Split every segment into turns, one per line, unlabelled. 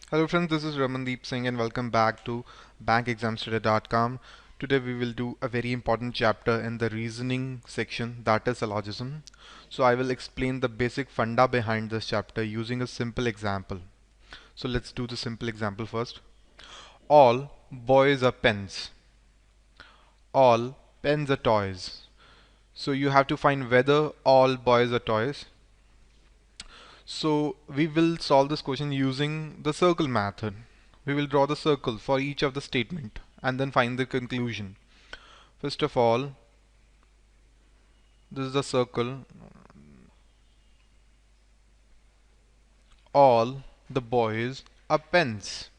Hello friends, this is Ramandeep Singh and welcome back to bankexamstoday.com. Today we will do a very important chapter in the reasoning section, that is syllogism. So I will explain the basic funda behind this chapter using a simple example. So let's do the simple example first. All boys are pens. All pens are toys. So you have to find whether all boys are toys. So we will solve this question using the circle method. We will draw the circle for each of the statement and then find the conclusion. First of all, this is the circle. All the boys are pens.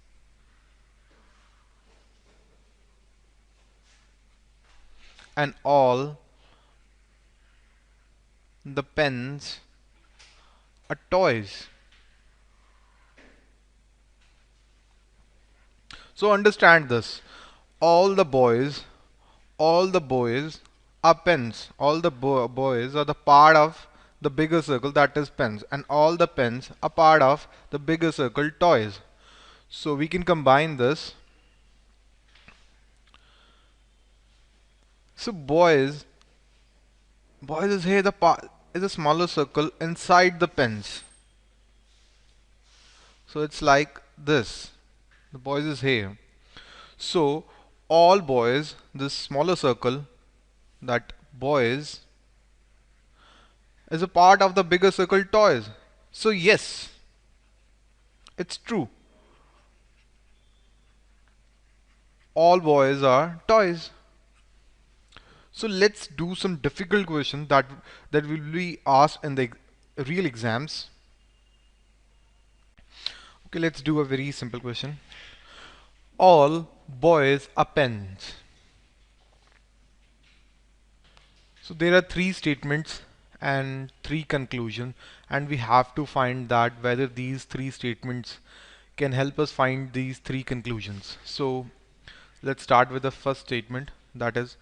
And all the pens are toys. So understand this. All the boys, all the boys are pens. All the boys are the part of the bigger circle, that is pens, and all the pens are part of the bigger circle, toys. So we can combine this. So boys is here, the part is a smaller circle inside the pens. So it's like this. The boys is here. So all boys, this smaller circle, that boys is a part of the bigger circle, toys. So yes, it's true. All boys are toys. So let's do some difficult question that will be asked in the real exams. Okay, let's do a very simple question. All boys are pens. So there are three statements and three conclusions, and we have to find that whether these three statements can help us find these three conclusions. So let's start with the first statement, that is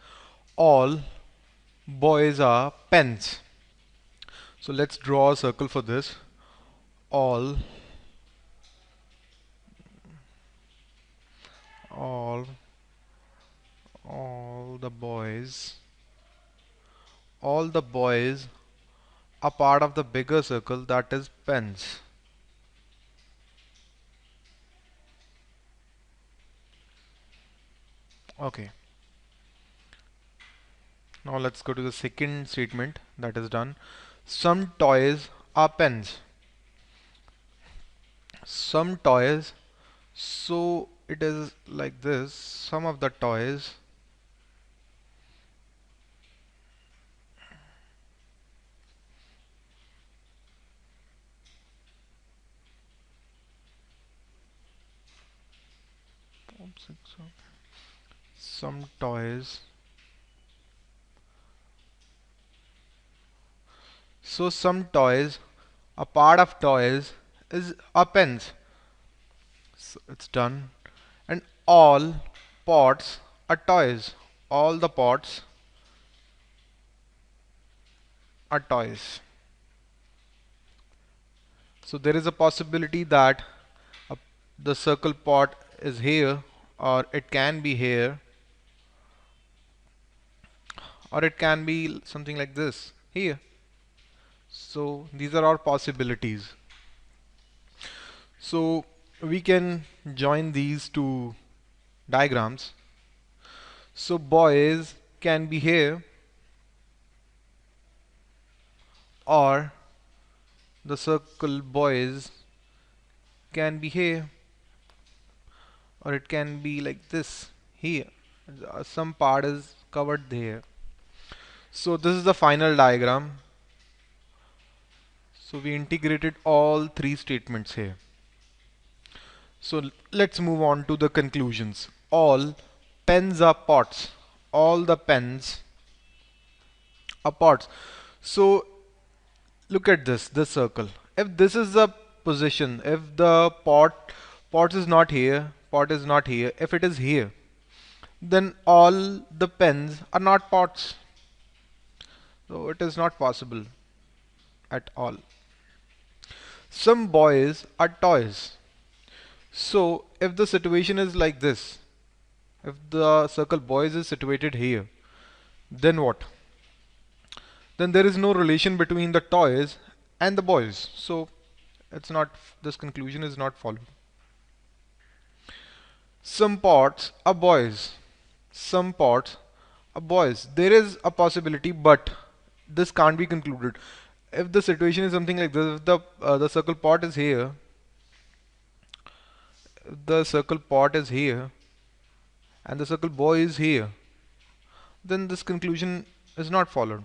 all boys are pens. So let's draw a circle for this. All all all the boys all the boys are part of the bigger circle, that is pens. Okay, now let's go to the second statement that is done. Some toys are pens. Some toys, so it is like this. Some of the toys some toys so some toys, a part of toys is are pens. So it's done. And all pots are toys. All the pots are toys. So there is a possibility that a, the circle pot is here, or it can be here, or it can be something like this here. So these are our possibilities. So we can join these two diagrams. So boys can be here, or the circle boys can be here, or it can be like this here. Some part is covered there. So this is the final diagram. So we integrated all three statements here. So let's move on to the conclusions. All pens are pots. All the pens are pots. So look at this circle. If this is the position, if the pot is not here, pot is not here, if it is here, then all the pens are not pots. So it is not possible at all. Some boys are toys. So if the situation is like this, if the circle boys is situated here, then what? Then there is no relation between the toys and the boys. So it's not, this conclusion is not followed. Some pots are boys. Some pots are boys. There is a possibility, but this can't be concluded. If the situation is something like this, if the circle pot is here, the circle pot is here, and the circle boy is here, then this conclusion is not followed.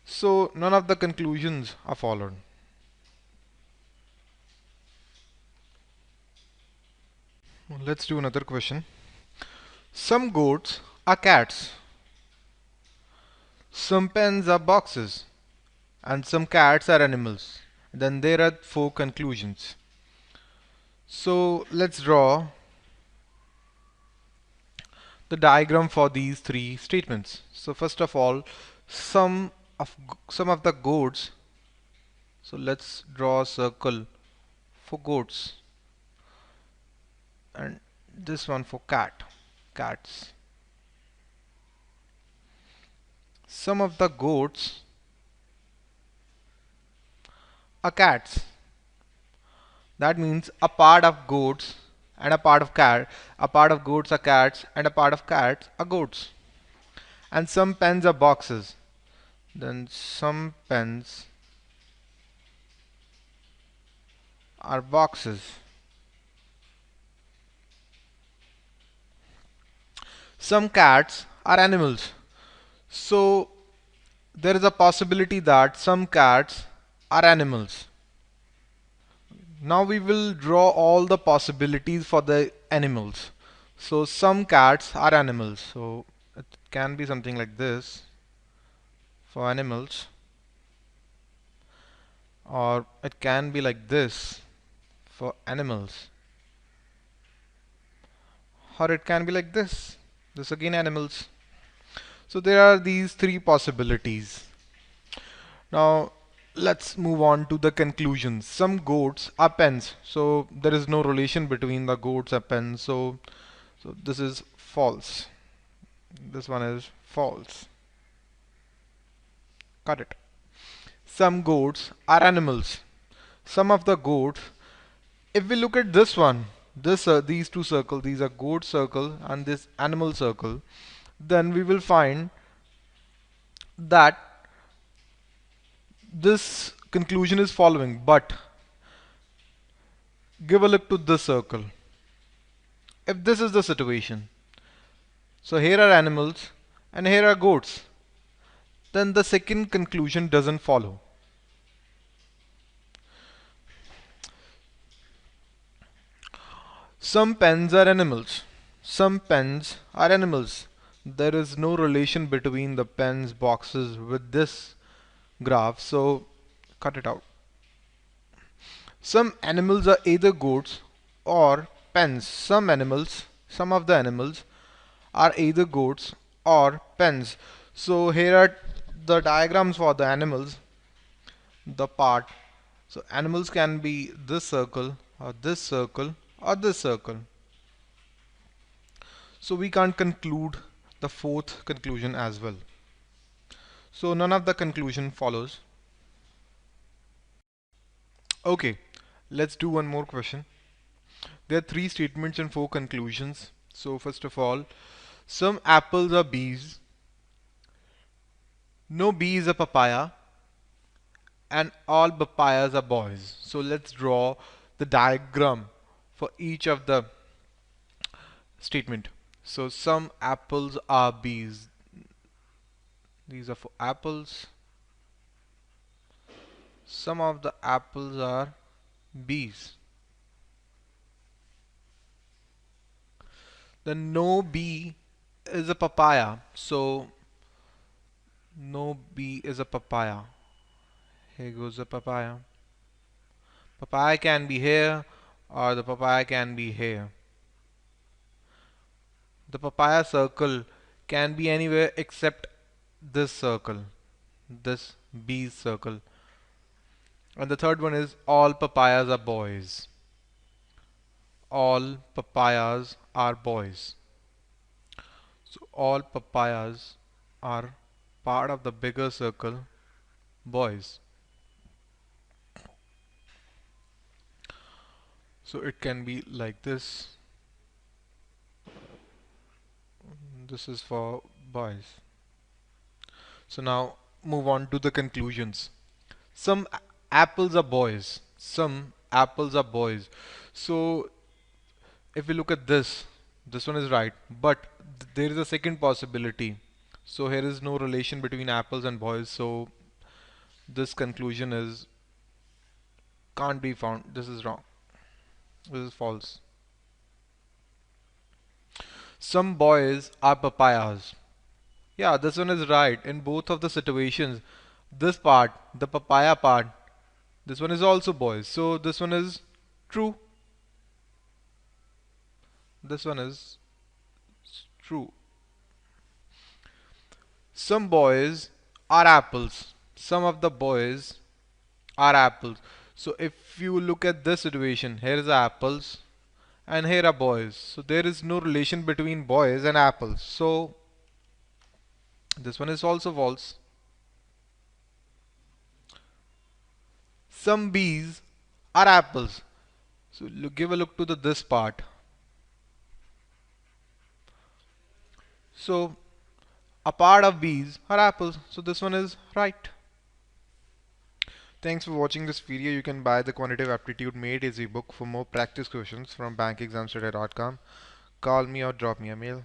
So none of the conclusions are followed. Let's do another question. Some goats are cats, some pens are boxes, and some cats are animals. Then there are four conclusions. So let's draw the diagram for these three statements. So first of all, some some of the goats. So let's draw a circle for goats, and this one for cats. Some of the goats are cats. That means a part of goats and a part of cat. A part of goats are cats and a part of cats are goats. And some pens are boxes. Then some pens are boxes. Some cats are animals. So there is a possibility that some cats are animals. Now we will draw all the possibilities for the animals. So some cats are animals. So it can be something like this for animals, or it can be like this for animals, or it can be like this again animals. So there are these three possibilities. Now let's move on to the conclusions. Some goats are pens, so there is no relation between the goats and pens, so this is false. This one is false. Got it. Some goats are animals. Some of the goats, if we look at this one, these two circles, these are goat circle and this animal circle, then we will find that this conclusion is following. But give a look to this circle. If this is the situation, so here are animals and here are goats, then the second conclusion doesn't follow. Some pens are animals. Some pens are animals. There is no relation between the pens boxes with this graph, so cut it out. Some animals are either goats or pens. Some of the animals are either goats or pens. So here are the diagrams for the animals, the part. So animals can be this circle or this circle or this circle. So we can't conclude the fourth conclusion as well. So none of the conclusion follows. Okay, let's do one more question. There are three statements and four conclusions. So first of all, some apples are bees, no bee is a papaya, and all papayas are boys. So let's draw the diagram for each of the statement. So some apples are bees. These are for apples. Some of the apples are bees. Then no bee is a papaya. So no bee is a papaya. Here goes the papaya. Papaya can be here or the papaya can be here. The papaya circle can be anywhere except this circle, this bee circle. And the third one is all papayas are boys. all papayas are boys. So all papayas are part of the bigger circle boys. So it can be like this. This is for boys. So now move on to the conclusions. Some apples are boys. Some apples are boys. So if we look at this one is right. But there is a second possibility. So here is no relation between apples and boys. So this conclusion is can't be found. This is wrong. This is false. Some boys are papayas. Yeah, this one is right. In both of the situations, this part, the papaya part, this one is also boys. So this one is true. This one is true. Some boys are apples. Some of the boys are apples. So if you look at this situation, here is apples and here are boys. So there is no relation between boys and apples. So this one is also false. Some bees are apples. So give a look to this part. So a part of bees are apples. So this one is right. Thanks for watching this video. You can buy the Quantitative Aptitude Made Easy book for more practice questions from bankexamstudy.com. Call me or drop me a mail.